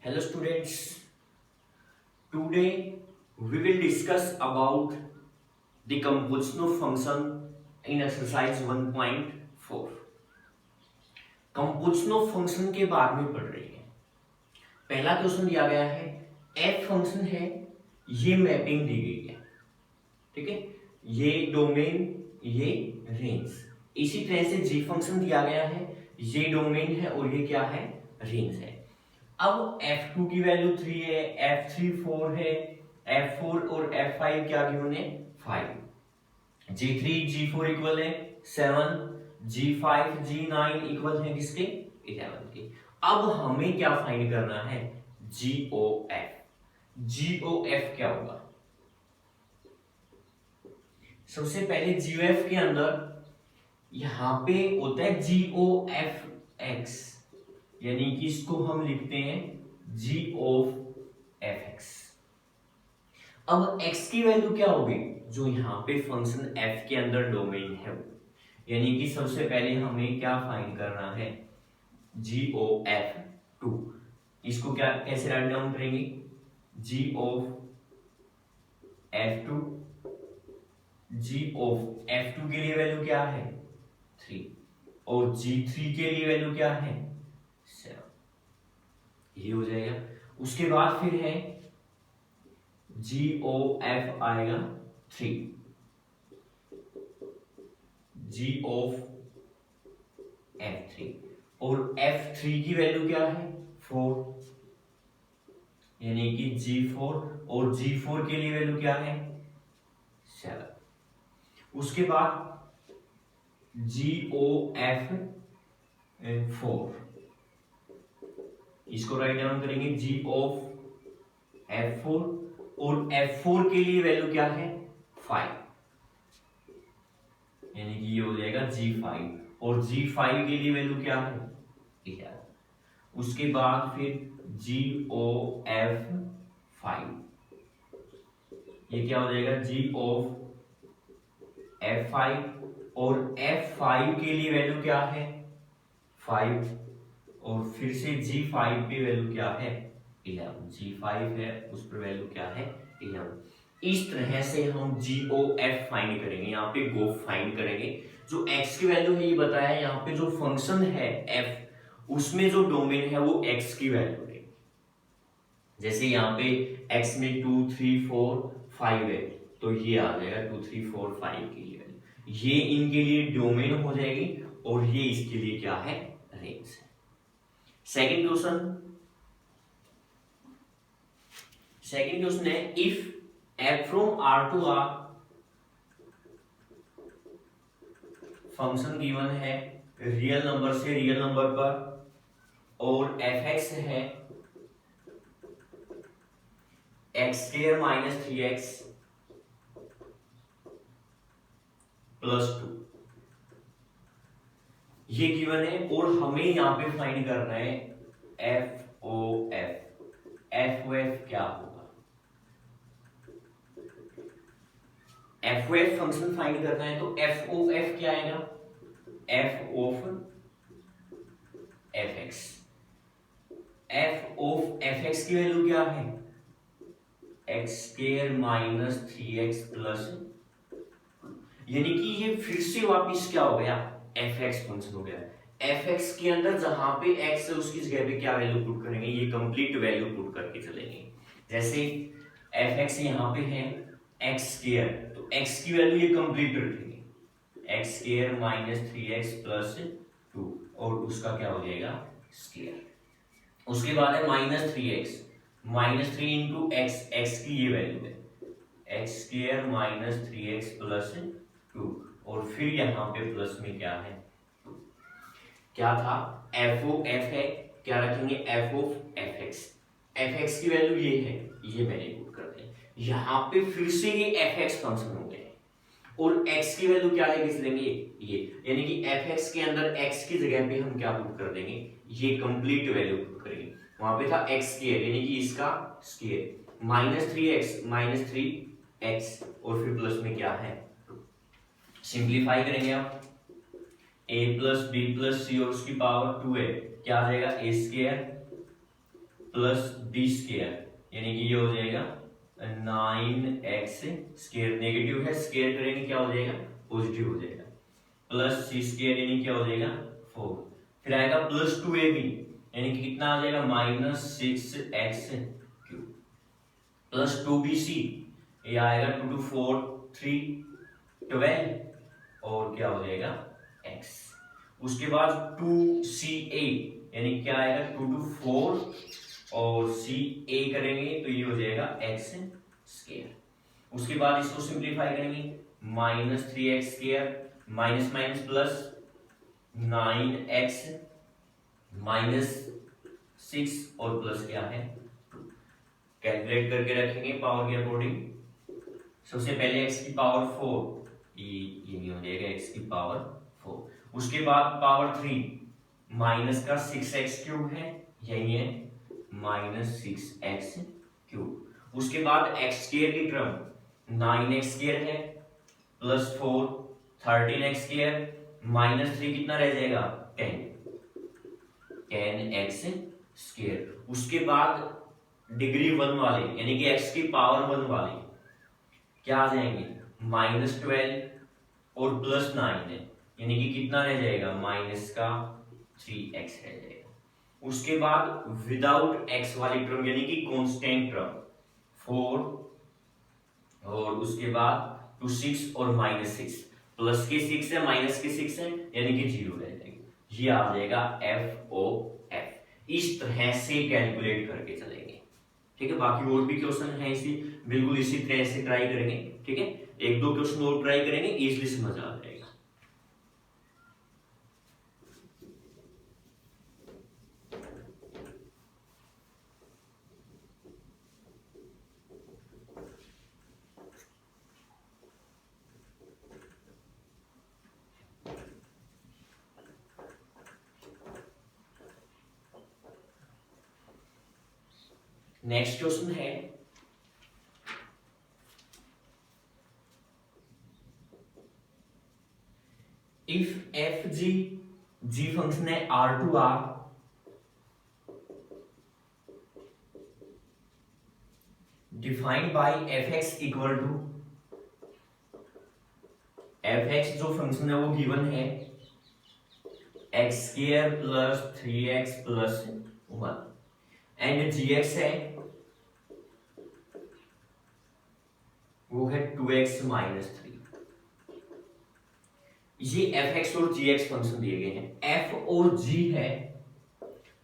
Hello students, today we will discuss about the composition of function in exercise 1.4. composition of function के बारे में पढ़ रही है। पहला क्वेश्चन दिया गया है, f फंक्शन है, ये मैपिंग दी गई है, ठीक है, ये डोमेन, ये रेंज। इसी तरह से g फंक्शन दिया गया है, ये डोमेन है और ये क्या है, रेंज है। अब f2 की वैल्यू 3 है, f3 4 है, f4 और f5 क्या गिवन है, 5। g3 g4 इक्वल है 7, g5 g9 इक्वल है किसके, 11 के। अब हमें क्या फाइंड करना है, GOF। GOF क्या होगा, सबसे पहले GOF के अंदर यहां पे होता है GOFX, यानी कि इसको हम लिखते हैं GOFX। अब x की वैल्यू क्या होगी, जो यहाँ पे फंक्शन f के अंदर डोमेन है वो, यानी कि सबसे पहले हमें क्या फाइंड करना है, GOF2। इसको क्या कैसे राइट डाउन करेंगे, GOF2। GOF2 के लिए वैल्यू क्या है, 3, और G3 के लिए वैल्यू क्या है, 7। ये हो जाएगा। उसके बाद फिर है GOF आएगा 3, GOF3, और F3 की वैल्यू क्या है, 4, यानी कि G4, और G4 के लिए वैल्यू क्या है, 7। उसके बाद GOF4, इसको राइट डाउन करेंगे GOF4, और F4 के लिए वैल्यू क्या है, 5, यानी कि ये हो जाएगा G5, और G5 के लिए वैल्यू क्या है, 11। उसके बाद फिर GOF5, ये क्या हो जाएगा, GOF5, और F5 के लिए वैल्यू क्या है, 5, और फिर से G5 पे वैल्यू क्या है, 11। G5 है, उस पर वैल्यू क्या है, 11। इस तरह से हम GOF फाइंड करेंगे, यहाँ पे GOF फाइंड करेंगे। जो x की वैल्यू है ये बताया, यहाँ पे जो फंक्शन है f, उसमें जो डोमेन है वो x की वैल्यू है। जैसे यहाँ पे x में 2 3 4 5 है, तो ये आ जाएगा 2 3 4 5 के लिए वैल्यू, ये इनके लिए डोमेन हो जाएगी, और ये इसके लिए क्या है, रेंज है। सेकंड क्वेश्चन है, if f from r to r function given है रियल नंबर से रियल नंबर पर, और fx है x² माइनस 3x प्लस 2, ये गिवन है, और हमें यहां पे फाइंड करना है FOF। FOF क्या होगा, FOF फंक्शन फाइंड करना है, तो FOF क्या आएगा, f of fx। f of fx की वैल्यू क्या है, x² माइनस 3x प्लस, यानी कि ये फिर से वापिस क्या हो गया, fx फंक्शन हो गया। fx के अंदर जहां पे x है उसकी जगह पे क्या वैल्यू पुट करेंगे, ये कंप्लीट वैल्यू पुट करके चलेंगे। जैसे fx यहाँ पे है x², तो x की वैल्यू ये कंप्लीट रखेंगे, x² माइनस 3x प्लस 2, और उसका क्या हो जाएगा, स्क्वायर। उसके बाद है -3x, -3 इंटू एक्स, एक्स की ये वैल्यू है x² माइनस 3x प्लस 2, और फिर यहाँ पे प्लस में क्या है, 2। क्या था, FOF है, क्या रखेंगे, FOFX। fx की वैल्यू ये है, ये मैंने पुट कर दिया। यहाँ पे फिर से ये fx फंक्शन हो गया, और x की वैल्यू क्या लेके चलेंगे, ये, यानी कि fx के अंदर x की जगह पे हम क्या पुट कर देंगे, ये कंप्लीट वैल्यू पुट करेंगे। वहां पे था x², यानी कि इसका स्क्वायर, -3x माइनस 3x, और फिर प्लस में क्या है, 2। सिंप्लीफाई करेंगे आप, a प्लस बी प्लस सी और उसकी पावर 2 है, क्या आ जाएगा, a² प्लस बी स्केयर, यानी कि ये हो जाएगा 9x स्केयर, नेगेटिव है स्केयर करेंगे क्या हो जाएगा पॉजिटिव हो जाएगा, प्लस सी स्केयर यानी क्या हो जाएगा 4, फिर आएगा प्लस 2ab यानी कि कितना आ जाएगा -6x क्यूब, प्लस 2bc ये आएगा 2 2 4 3 12 और क्या हो जाएगा x, उसके बाद 2ca यानी क्या आएगा 2 2 4 और ca करेंगे तो ये हो जाएगा x स्क्वायर, उसके बाद इसको सिंप्लीफाई करेंगे -3x square minus minus plus 9x -6 और प्लस क्या है 2, कैलकुलेट करके रखेंगे पावर के अकॉर्डिंग, सबसे पहले x की पावर 4 ये हो जाएगा x की पावर 4, उसके बाद पावर 3 माइनस का 6x क्यूब है यही है -6x क्यूब, उसके बाद x स्क्वायर की टर्म 9x स्क्वायर है प्लस 4 13x स्क्वायर -3 कितना रह जाएगा 10x स्क्वायर, उसके बाद डिग्री 1 वाले यानी कि x की पावर 1 वाले क्या आ जाएंगे -12 और प्लस 9 है यानी कि कितना रह जाएगा -3x रह जाएगा, उसके बाद विदाउट x वाली टर्म यानी कि कांस्टेंट टर्म 4 और उसके बाद 2 6 और -6, प्लस के 6 है माइनस के 6 है यानी कि 0 रह जाएगा, ये आ जाएगा FOF, इस तरह से कैलकुलेट करके चलेंगे, ठीक है। बाकी और भी क्वेश्चन है इसी बिल्कुल इसी तरह से ट्राई करेंगे, ठीक है, एक दो क्वेश्चन और ट्राई करेंगे इजीली समझ आ जाएगा। नेक्स्ट क्वेश्चन है इफ एफ जी फंक्शन है R2R defined by fx equal to fx जो फंक्शन है वो गिवन है x square plus 3x plus 1 and gx है वो है 2x माइनस 3, ये fx और gx फंक्शन दिए गए हैं, f और g है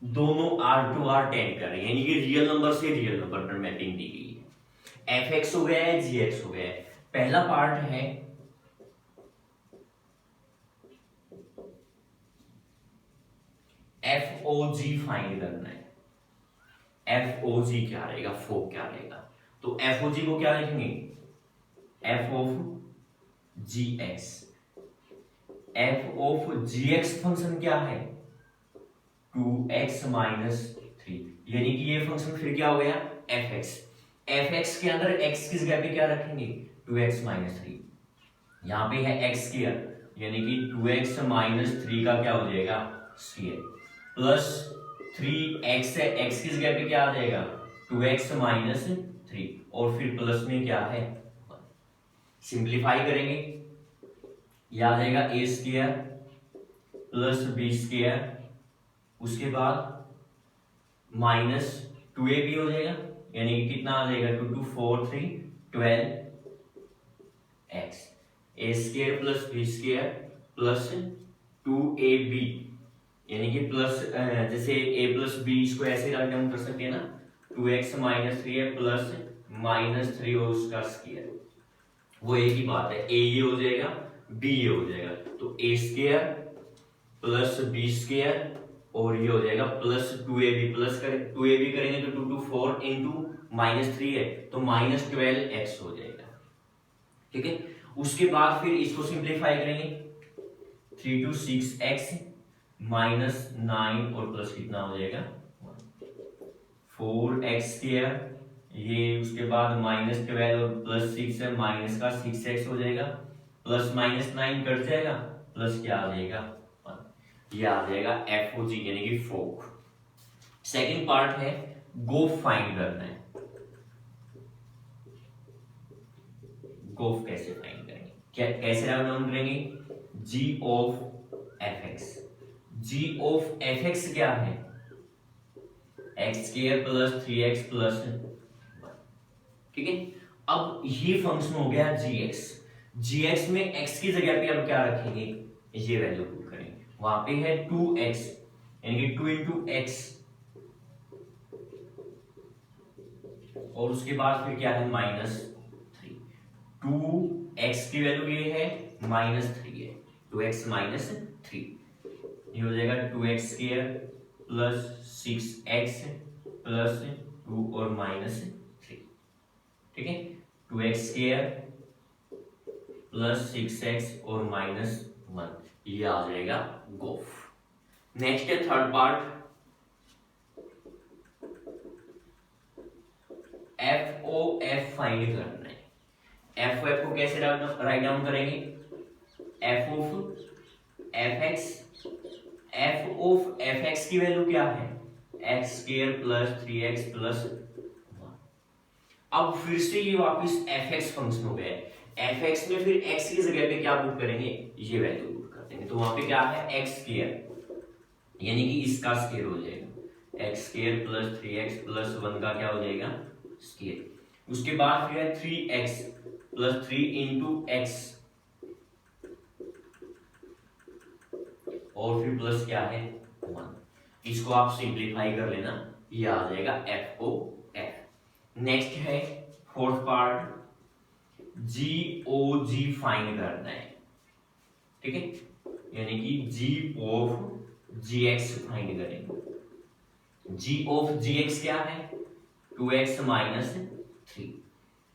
दोनों R2R टेंड कर रहे हैं यानी कि रियल नंबर से रियल नंबर पर मैपिंग दी गई है, fx हो गया है gx हो गया है, पहला पार्ट है FOG फाइंड करना है, FOG क्या रहेगा फो क्या रहेगा, तो FOG को क्या लिखेंगे f of gx, f of gx function क्या है 2x माइनस 3 यानी कि ये फंक्शन फिर क्या हो गया fx, fx के अंदर x किस जगह पे क्या रखेंगे 2x माइनस 3, यहाँ पे है x स्क्वायर यानी कि 2x माइनस 3 का क्या हो जाएगा स्क्वायर प्लस 3x है x किस जगह पे क्या आ जाएगा 2x माइनस 3 और फिर प्लस में क्या है सिंप्लीफाई करेंगे यह आ जाएगा a square plus b square, उसके बाद माइनस 2ab हो जाएगा यानी कितना आ जाएगा 2 2 4 3 12x, a square plus b square plus 2ab यानी कि प्लस जैसे a प्लस b इसको ऐसे हम कर सकते हैं ना 2x माइनस 3 है प्लस माइनस 3 और उसका स्क्वायर, वो एक ही बात है a ये हो जाएगा b ये हो जाएगा, तो a square plus b square और ये हो जाएगा प्लस 2ab प्लस कर 2ab करेंगे तो 2 2 4 इंटू माइनस 3 है तो माइनस 12x हो जाएगा, ठीक है। उसके बाद फिर इसको सिंप्लीफाई करेंगे 3 to 6x माइनस 9 और प्लस कितना हो जाएगा 4x स्क्वायर, ये उसके बाद माइनस 12 और प्लस 6 है माइनस का 6x हो जाएगा प्लस माइनस 9 कट जाएगा प्लस क्या आ जाएगा 1, ये आ जाएगा FOG यानी कि फोक। सेकंड पार्ट है गोफ फाइंड करना है। गोफ कैसे फाइंड करेंगे, कैसे डाउन करेंगे, g of F x. G of F x क्या है, x square plus 3x plus 1, ठीक है। अब ये फंक्शन हो गया जी एक्स। जी एक्स में x की जगह पे हम क्या रखेंगे, ये वैल्यू पुट करेंगे। वहां पे है 2x, यानी कि 2 इंटू एक्स, और उसके बाद फिर क्या है -3। 2x की वैल्यू ये है, -3 है, 2x -3, ये हो जाएगा 2x square plus 6x plus 2 और -3, ठीक है। 2x स्क्वायर प्लस 6x और -1, ये आ जाएगा गोफ। नेक्स्ट है थर्ड पार्ट, एफ ओ एफ फाइंड करना है। एफ ओ एफ को कैसे राइट डाउन करेंगे, F of F X, F of F X की वैल्यू क्या है, x square plus 3x plus 1। अब फिर से ये वापस एफ एक्स फंक्शन हो गया है। एफ एक्स में फिर x की जगह पे क्या पुट करेंगे, ये वैल्यू पुट कर देंगे। तो वहां पे क्या है, एक्स स्क्वायर, यानी कि इसका स्क्वायर हो जाएगा, x square plus 3x plus 1 का क्या हो जाएगा, स्क्वायर। उसके बाद फिर है 3x प्लस 3 इंटू एक्स, और फिर प्लस क्या है 1। इसको आप सिंप्लीफाई कर लेना, ये आ जाएगा एफ ओ एफ। नेक्स्ट है फोर्थ पार्ट, जी ओ जी फाइंड करना है, ठीक है, यानी कि जी ऑफ जी एक्स फाइंड करेंगे। जी ऑफ जी एक्स क्या है, 2x -3।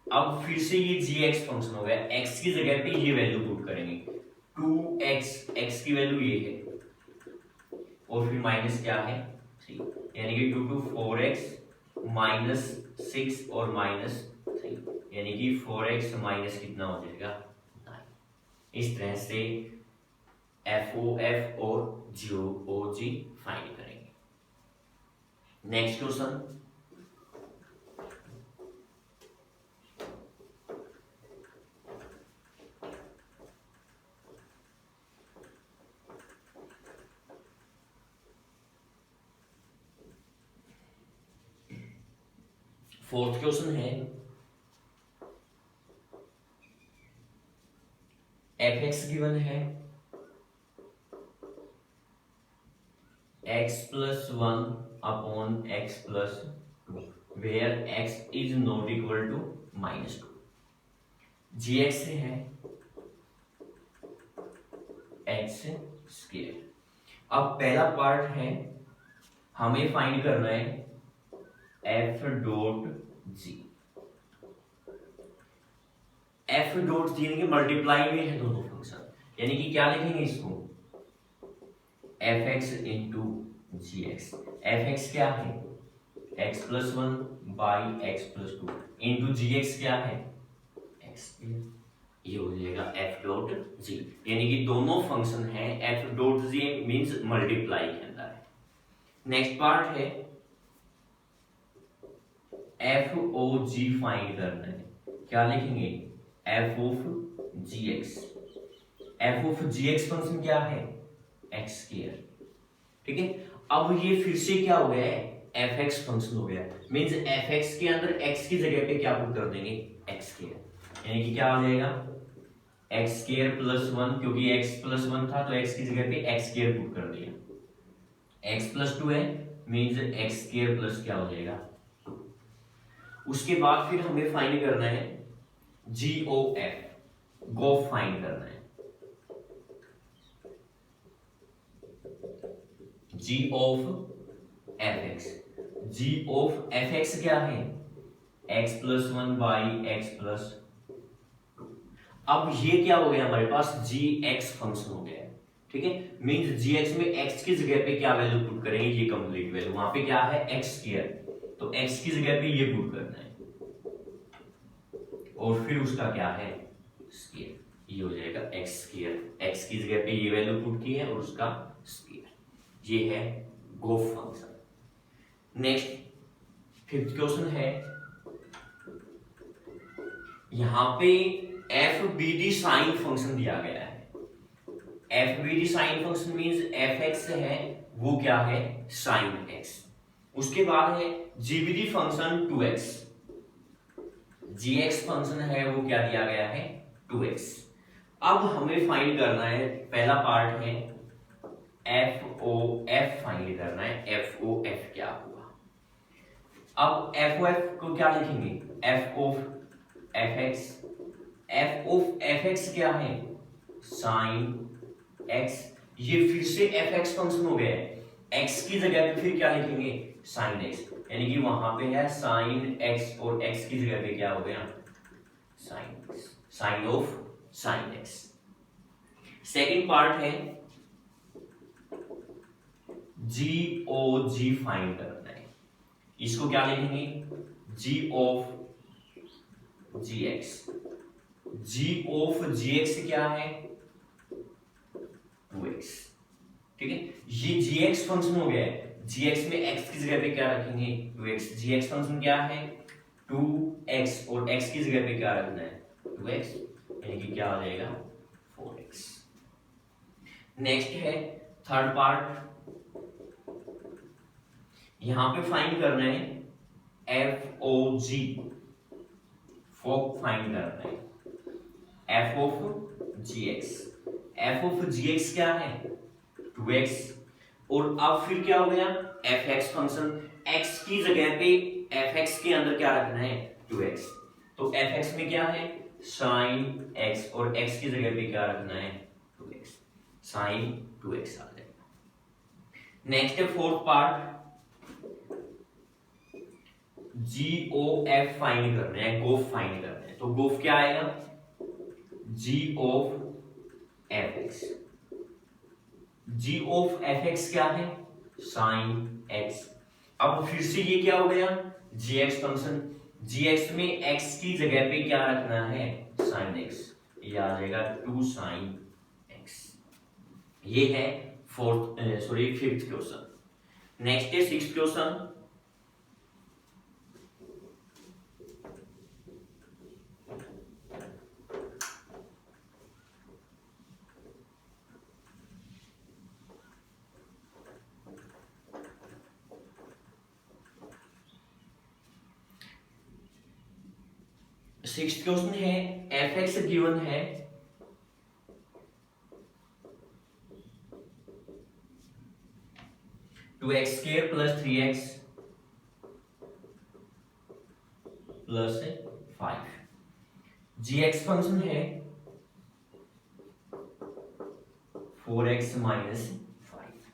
अब फिर से ये जी एक्स फंक्शन हो गया, x की जगह पे ये वैल्यू पुट करेंगे, 2x, x की वैल्यू ये है, और फिर माइनस क्या है 3, यानी कि 2 to 4x -6 और -3, यानी कि 4x माइनस कितना हो जाएगा 9। इस तरह से एफ ओ एफ और जी ओ जी फाइंड करेंगे। नेक्स्ट क्वेश्चन, फोर्थ क्वेश्चन है, एफ एक्स गिवन है x plus 1 upon x plus 2, where x is not equal to -2। G x है x स्क्वायर। अब पहला पार्ट है, हमें फाइंड करना है f dot g. F dot g यानी कि मल्टीप्लाई में है दोनों फंक्शन, यानी कि क्या लिखेंगे इसको, f x into g x. F x क्या है, x plus 1 by x plus 2 into g x क्या है, एक्स। ये हो जाएगा एफ डॉट जी, यानी कि दोनों फंक्शन है f dot g means multiply के अंदर है। नेक्स्ट पार्ट है एफ ओ जी फाइंड करना है, क्या लिखेंगे, f of g x. F of g x function क्या है, एक्स स्क्वायर, ठीक है। अब ये फिर से क्या हो गया है, एफ एक्स फंक्शन हो गया, मींस एफ एक्स के अंदर एक्स की जगह पे क्या पुट कर देंगे, एक्स स्क्वायर, यानी कि क्या हो जाएगा एक्स स्क्वायर प्लस 1, क्योंकि एक्स प्लस 1 था तो एक्स की जगह पे एक्स स्क्वायर पुट कर दिया। एक्स प्लस 2 है, मींस एक्स स्क्वायर प्लस क्या हो जाएगा 2। उसके बाद फिर हमें फाइंड करना है जी ओ एफ, गोफ फाइंड करना है। G of F x, g of F x क्या है, x plus 1 by x plus 2। अब ये क्या हो गया, हमारे पास जी एक्स फंक्शन हो गया, ठीक है। मींस जी एक्स में एक्स की जगह पे क्या वैल्यू पुट करेंगे, ये कंप्लीट वैल्यू, वहां पे क्या है एक्स स्क्वायर, तो एक्स की जगह पे ये पुट करना है, और फिर उसका क्या है स्क्वायर, ये हो जाएगा एक्स स्क्वायर। एक्स की जगह पे ये वैल्यू पुट की है और उसका स्क्वायर, ये है गोफ फंक्शन। नेक्स्ट फिफ्थ क्वेश्चन है, यहां पे f be the sine function दिया गया है। F be the sine function means f x है वो क्या है, साइन एक्स। उसके बाद है g be the function 2x, g x function है वो क्या दिया गया है, 2x। अब हमें फाइंड करना है, पहला पार्ट है एफ ओ एफ फाइंड करना है, एफ ओ एफ क्या हुआ। अब एफ ओ एफ को क्या लिखेंगे, f of F X, F of F x क्या है, साइन एक्स। ये फिर से एफ एक्स फंक्शन हो गया है, एक्स की जगह पे फिर क्या लिखेंगे, साइन एक्स, यानी कि वहां पे है साइन एक्स और एक्स की जगह पे क्या हो गया, sine x, sine of sine x. Second part है जी ओ जी फाइंड करना है, इसको क्या लिखेंगे, g of g x. G of g x क्या है, 2x, ठीक है। ये जी एक्स फंक्शन हो गया है, जी एक्स में x की जगह पे क्या रखेंगे, 2x। जी एक्स फंक्शन क्या है, 2x, और x की जगह पे क्या रखना है, 2x, यानी कि क्या हो जाएगा, 4x। नेक्स्ट है थर्ड पार्ट, यहां पे फाइंड करना है एफ ओ जी, फोक फाइंड करना है, f of g x. F of g x क्या है, 2x, और अब फिर क्या हो गया, एफ एक्स फंक्शन, x की जगह पे एफ एक्स के अंदर क्या रखना है, 2x। तो एफ एक्स में क्या है, साइन x, और x की जगह पे क्या रखना है, 2x, साइन 2x आ जाएगा। नेक्स्ट है फोर्थ पार्ट, जी ओ एफ फाइंड करना है, गोफ फाइंड करना है। तो गोफ क्या आएगा, g of F x. G of F x क्या है, साइन एक्स। अब फिर से ये क्या हो गया, जी एक्स फंक्शन, जी एक्स में एक्स की जगह पे क्या रखना है, साइन एक्स, ये आ जाएगा 2 साइन एक्स। ये है फिफ्थ क्वेश्चन। नेक्स्ट है सिक्स्थ क्वेश्चन, सिक्स्थ क्वेश्चन है, एफ एक्स गिवन है 2x² + 3x + 5। जी एक्स फंक्शन है 4x - 5।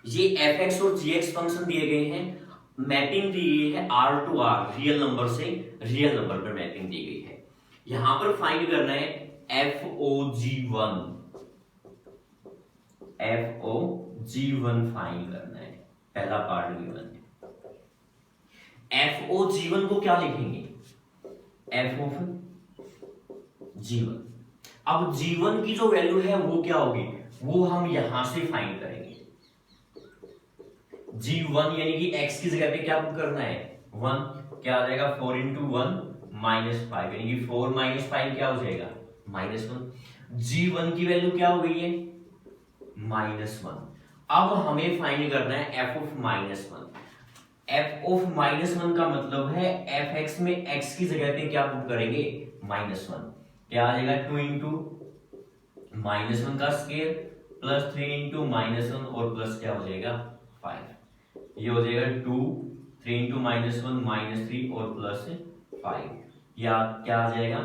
ये एफ एक्स और जी एक्स फंक्शन दिए गए हैं, मैपिंग दी गई है R to R, real number से रियल नंबर पर मैपिंग दी गई है। यहां पर फाइंड करना है FOG1, FOG1 फाइंड करना है, पहला पार्ट गिवन है। FOG1 को क्या लिखेंगे, F of G1। अब G1 की जो वैल्यू है वो क्या होगी, वो हम यहां से फाइंड करेंगे। G1 यानी कि x की जगह पे क्या करना है, 1, क्या आ जाएगा, 4 × 1 - 5, यानी कि 4 - 5 क्या हो जाएगा, -1। G1 की वैल्यू क्या हो गई है, -1। अब हमें फाइंड करना है f of -1। f of -1 का मतलब है f x में x की जगह पे क्या पुट करेंगे, -1, क्या आ जाएगा, 2 × -1 का स्क्वायर + 3 × -1 और प्लस क्या हो जाएगा, 5। ये हो जाएगा 2, 3 × -1 -3 और +5, या क्या आ जाएगा